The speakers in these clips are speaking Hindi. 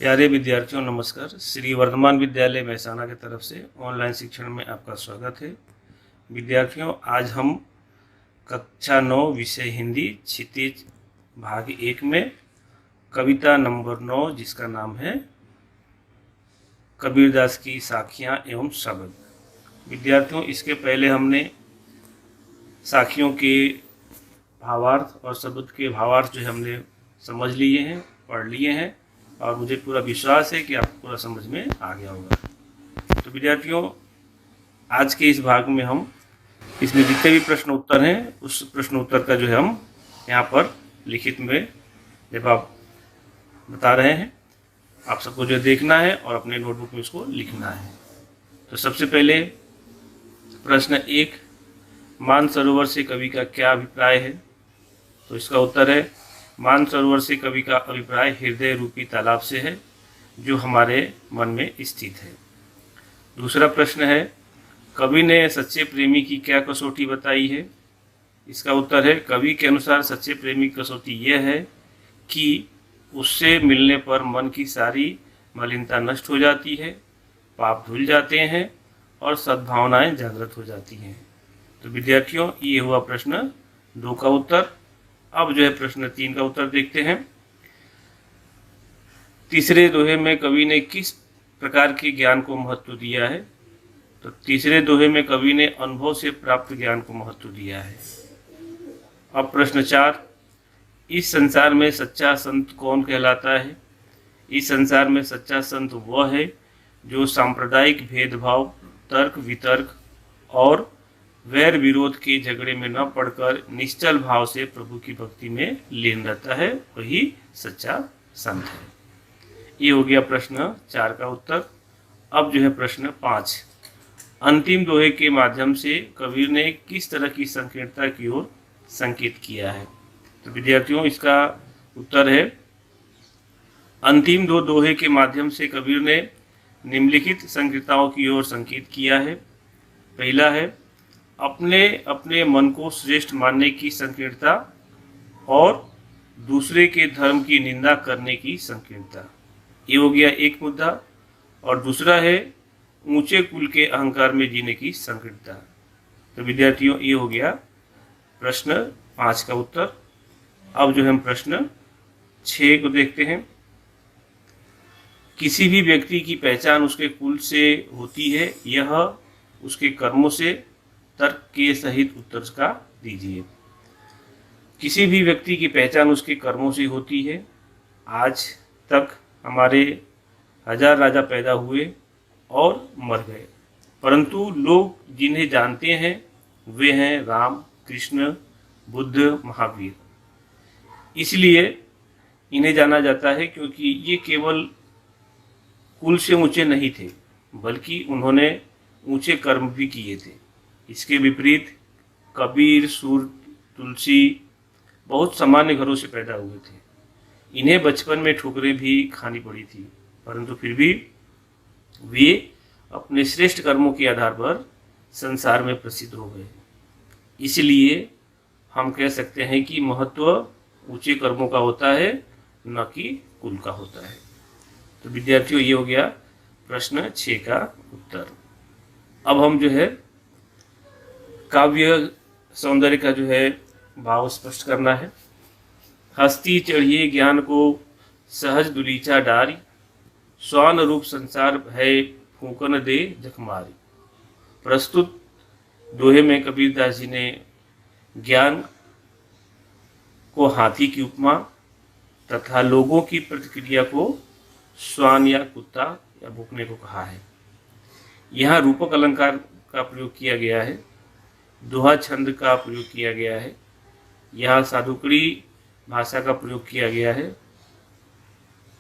प्यारे विद्यार्थियों नमस्कार। श्री वर्धमान विद्यालय महसाना की तरफ से ऑनलाइन शिक्षण में आपका स्वागत है। विद्यार्थियों, आज हम कक्षा 9 विषय हिंदी क्षितिज भाग 1 में कविता नंबर 9 जिसका नाम है कबीरदास की साखियाँ एवं शब्द। विद्यार्थियों, इसके पहले हमने साखियों के भावार्थ और शब्द के भावार्थ जो हमने समझ लिए हैं, पढ़ लिए हैं और मुझे पूरा विश्वास है कि आपको पूरा समझ में आ गया होगा। तो विद्यार्थियों, आज के इस भाग में हम इसमें जितने भी प्रश्न उत्तर हैं उस प्रश्न उत्तर का जो है हम यहाँ पर लिखित में जवाब बता रहे हैं। आप सबको जो देखना है और अपने नोटबुक में इसको लिखना है। तो सबसे पहले प्रश्न 1, मानसरोवर से कवि का क्या अभिप्राय है? तो इसका उत्तर है मानसरोवर से कवि का अभिप्राय हृदय रूपी तालाब से है जो हमारे मन में स्थित है। दूसरा प्रश्न है कवि ने सच्चे प्रेमी की क्या कसौटी बताई है? इसका उत्तर है कवि के अनुसार सच्चे प्रेमी की कसौटी यह है कि उससे मिलने पर मन की सारी मलिनता नष्ट हो जाती है, पाप धुल जाते हैं और सद्भावनाएं जागृत हो जाती हैं। तो विद्यार्थियों, ये हुआ प्रश्न 2 का उत्तर। अब जो है प्रश्न 3 का उत्तर देखते हैं। तीसरे दोहे में कवि ने किस प्रकार के ज्ञान को महत्व दिया है? तो तीसरे दोहे में कवि ने अनुभव से प्राप्त ज्ञान को महत्व दिया है। अब प्रश्न 4, इस संसार में सच्चा संत कौन कहलाता है? इस संसार में सच्चा संत वह है जो सांप्रदायिक भेदभाव, तर्क वितर्क और वैर विरोध के झगड़े में न पड़कर निश्चल भाव से प्रभु की भक्ति में लीन रहता है, वही सच्चा संत है। ये हो गया प्रश्न 4 का उत्तर। अब जो है प्रश्न 5, अंतिम दोहे के माध्यम से कबीर ने किस तरह की संकीर्णता की ओर संकेत किया है? तो विद्यार्थियों, इसका उत्तर है अंतिम 2 दोहे के माध्यम से कबीर ने निम्नलिखित संकीर्णताओं की ओर संकेत किया है। पहला है अपने अपने मन को श्रेष्ठ मानने की संकीर्णता और दूसरे के धर्म की निंदा करने की संकीर्णता। ये हो गया एक मुद्दा। और दूसरा है ऊंचे कुल के अहंकार में जीने की संकीर्णता। तो विद्यार्थियों, ये हो गया प्रश्न 5 का उत्तर। अब जो हम प्रश्न 6 को देखते हैं। किसी भी व्यक्ति की पहचान उसके कुल से होती है, यह उसके कर्मों से तर्क के सहित उत्तर का दीजिए। किसी भी व्यक्ति की पहचान उसके कर्मों से होती है। आज तक हमारे 1000 राजा पैदा हुए और मर गए, परंतु लोग जिन्हें जानते हैं वे हैं राम, कृष्ण, बुद्ध, महावीर। इसलिए इन्हें जाना जाता है क्योंकि ये केवल कुल से ऊंचे नहीं थे, बल्कि उन्होंने ऊंचे कर्म भी किए थे। इसके विपरीत कबीर, सूर, तुलसी बहुत सामान्य घरों से पैदा हुए थे। इन्हें बचपन में ठोकरें भी खानी पड़ी थी, परंतु फिर भी वे अपने श्रेष्ठ कर्मों के आधार पर संसार में प्रसिद्ध हो गए। इसलिए हम कह सकते हैं कि महत्व ऊंचे कर्मों का होता है, न कि कुल का होता है। तो विद्यार्थियों, ये हो गया प्रश्न 6 का उत्तर। अब हम जो है काव्य सौंदर्य का जो है भाव स्पष्ट करना है। हस्ती चढ़िए ज्ञान को सहज दुलीचा डारी, स्वान रूप संसार है फूकन दे जखमारी। प्रस्तुत दोहे में कबीरदास जी ने ज्ञान को हाथी की उपमा तथा लोगों की प्रतिक्रिया को स्वान या कुत्ता या भूखने को कहा है। यहाँ रूपक अलंकार का प्रयोग किया गया है, दोहा छंद का प्रयोग किया गया है, यहाँ साधुकड़ी भाषा का प्रयोग किया गया है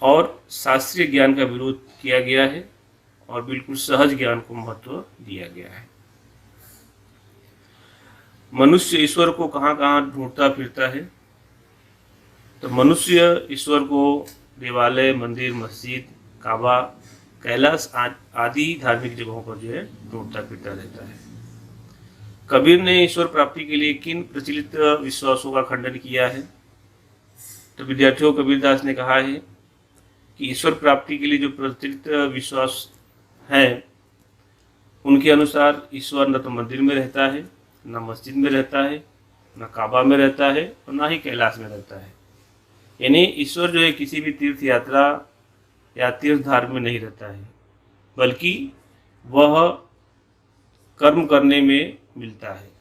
और शास्त्रीय ज्ञान का विरोध किया गया है और बिल्कुल सहज ज्ञान को महत्व दिया गया है। मनुष्य ईश्वर को कहाँ कहाँ ढूंढता फिरता है? तो मनुष्य ईश्वर को देवालय, मंदिर, मस्जिद, काबा, कैलाश आदि धार्मिक जगहों पर जो है ढूंढता फिरता रहता है। कबीर ने ईश्वर प्राप्ति के लिए किन प्रचलित विश्वासों का खंडन किया है? तो विद्यार्थियों, कबीरदास ने कहा है कि ईश्वर प्राप्ति के लिए जो प्रचलित विश्वास है, उनके अनुसार ईश्वर न तो मंदिर में रहता है, न मस्जिद में रहता है, न काबा में रहता है और न ही कैलाश में रहता है। यानी ईश्वर जो है किसी भी तीर्थ यात्रा या तीर्थ धार में नहीं रहता है, बल्कि वह कर्म करने में मिलता है,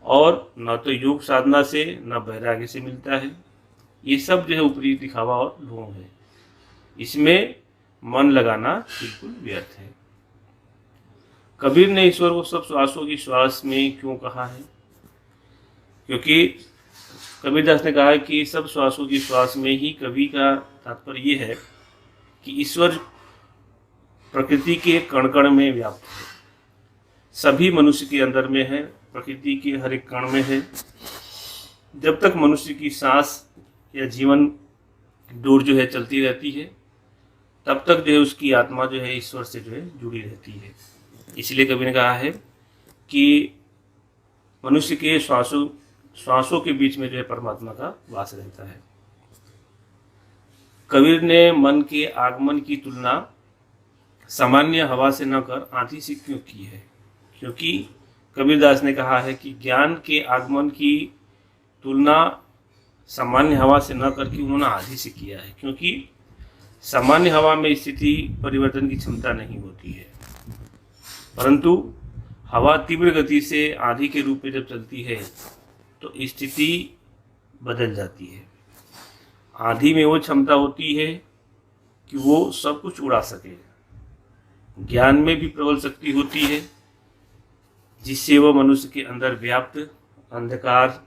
और न तो योग साधना से न वैराग्य से मिलता है। ये सब जो है ऊपरी दिखावा और ढोंग है, इसमें मन लगाना बिल्कुल व्यर्थ है। कबीर ने ईश्वर को सब श्वासों की श्वास में क्यों कहा है? क्योंकि कबीरदास ने कहा है कि सब श्वासों की श्वास में ही। कवि का तात्पर्य ये है कि ईश्वर प्रकृति के कण कण में व्याप्त है, सभी मनुष्य के अंदर में है, प्रकृति के हर एक कण में है। जब तक मनुष्य की सांस या जीवन डोर जो है चलती रहती है, तब तक जो है उसकी आत्मा जो है ईश्वर से जो है जुड़ी रहती है। इसलिए कवि ने कहा है कि मनुष्य के श्वासों के बीच में जो है परमात्मा का वास रहता है। कबीर ने मन के आगमन की तुलना सामान्य हवा से न कर आंधी से क्यों की है? क्योंकि कबीरदास ने कहा है कि ज्ञान के आगमन की तुलना सामान्य हवा से न करके उन्होंने आंधी से किया है, क्योंकि सामान्य हवा में स्थिति परिवर्तन की क्षमता नहीं होती है, परंतु हवा तीव्र गति से आंधी के रूप में जब चलती है तो स्थिति बदल जाती है। आंधी में वो क्षमता होती है कि वो सब कुछ उड़ा सके। ज्ञान में भी प्रबल शक्ति होती है, जिससे वह मनुष्य के अंदर व्याप्त अंधकार,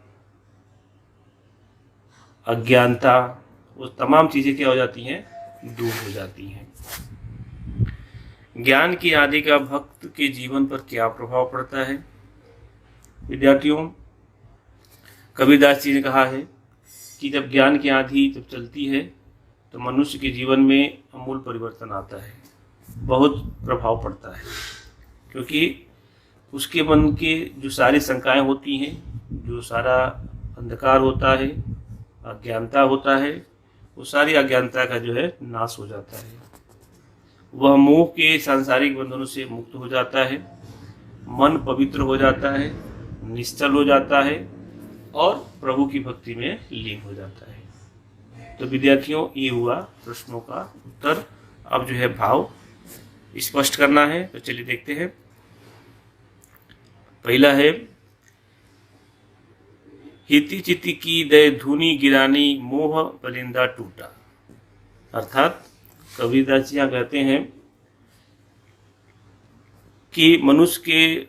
अज्ञानता, वो तमाम चीज़ें क्या हो जाती हैं? दूर हो जाती हैं। ज्ञान की आदि का भक्त के जीवन पर क्या प्रभाव पड़ता है? विद्यार्थियों, कबीरदास जी ने कहा है कि जब ज्ञान की आंधी जब चलती है तो मनुष्य के जीवन में अमूल परिवर्तन आता है, बहुत प्रभाव पड़ता है, क्योंकि उसके मन के जो सारी शंकाएं होती हैं, जो सारा अंधकार होता है, अज्ञानता होता है, वो सारी अज्ञानता का जो है नाश हो जाता है। वह मोह के सांसारिक बंधनों से मुक्त हो जाता है, मन पवित्र हो जाता है, निश्चल हो जाता है और प्रभु की भक्ति में लीन हो जाता है। तो विद्यार्थियों, ये हुआ प्रश्नों का उत्तर। अब जो है भाव स्पष्ट करना है, तो चलिए देखते हैं। पहला है, हिति चिति की दय धुनी गिरानी मोह बलिंदा टूटा। अर्थात कबीरदास जी यहाँ कहते हैं कि मनुष्य के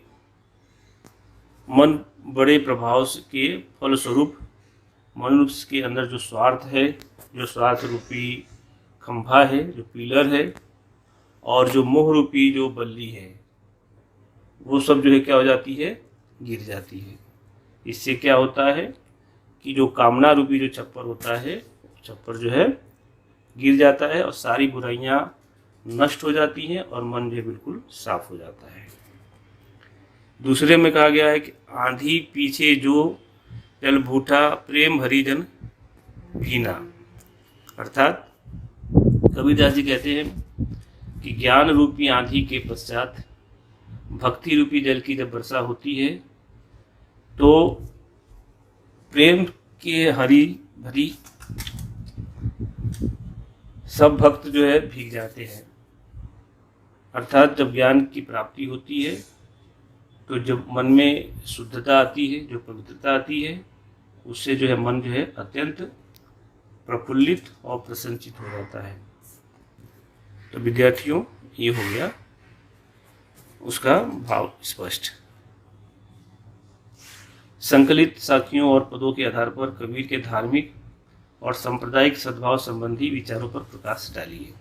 मन बड़े प्रभाव के फलस्वरूप मनुष्य के अंदर जो स्वार्थ है, जो स्वार्थ रूपी खंभा है, जो पिलर है, और जो मोह रूपी जो बल्ली है, वो सब जो है क्या हो जाती है? गिर जाती है। इससे क्या होता है कि जो कामना रूपी जो छप्पर होता है, छप्पर जो है गिर जाता है और सारी बुराइयां नष्ट हो जाती हैं और मन जो बिल्कुल साफ हो जाता है। दूसरे में कहा गया है कि आंधी पीछे जो जल भूठा प्रेम हरिजन भीना। अर्थात कबीरदास जी कहते हैं कि ज्ञान रूपी आंधी के पश्चात भक्ति रूपी जल की जब वर्षा होती है तो प्रेम के हरी भरी सब भक्त जो है भीग जाते हैं। अर्थात जब ज्ञान की प्राप्ति होती है तो जब मन में शुद्धता आती है, जो पवित्रता आती है, उससे जो है मन जो है अत्यंत प्रफुल्लित और प्रसन्नचित हो जाता है। तो विद्यार्थियों, ये हो गया उसका भाव स्पष्ट। संकलित साखियों और पदों के आधार पर कबीर के धार्मिक और सांप्रदायिक सद्भाव संबंधी विचारों पर प्रकाश डालिए।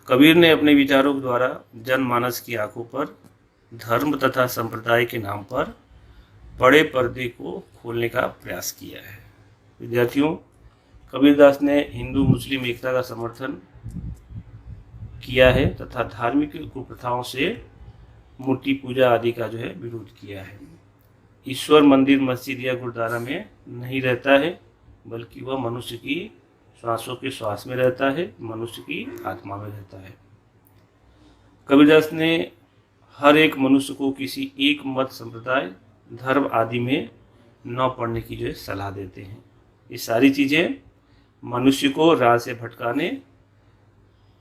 कबीर ने अपने विचारों के द्वारा जनमानस की आंखों पर धर्म तथा संप्रदाय के नाम पर बड़े पर्दे को खोलने का प्रयास किया है। विद्यार्थियों, कबीरदास ने हिंदू मुस्लिम एकता का समर्थन किया है तथा धार्मिक कुप्रथाओं से मूर्ति पूजा आदि का जो है विरोध किया है। ईश्वर मंदिर, मस्जिद या गुरुद्वारा में नहीं रहता है, बल्कि वह मनुष्य की श्वासों के श्वास में रहता है, मनुष्य की आत्मा में रहता है। कबीरदास ने हर एक मनुष्य को किसी एक मत, संप्रदाय, धर्म आदि में न पड़ने की जो है सलाह देते हैं। ये सारी चीज़ें मनुष्य को राह से भटकाने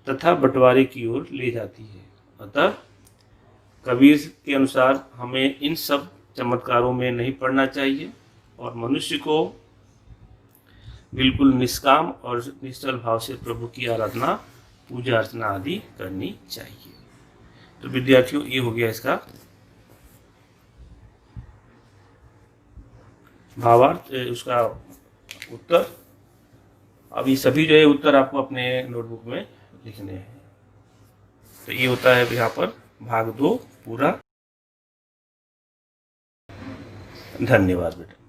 तथा बंटवारे की ओर ले जाती है। अतः कबीर के अनुसार हमें इन सब चमत्कारों में नहीं पड़ना चाहिए और मनुष्य को बिल्कुल निष्काम और निश्चल भाव से प्रभु की आराधना, पूजा अर्चना आदि करनी चाहिए। तो विद्यार्थियों, ये हो गया इसका भावार्थ, उसका उत्तर। अब ये सभी जो है उत्तर आपको अपने नोटबुक में लिखने हैं। तो ये होता है यहाँ पर भाग 2 पूरा। धन्यवाद बेटा।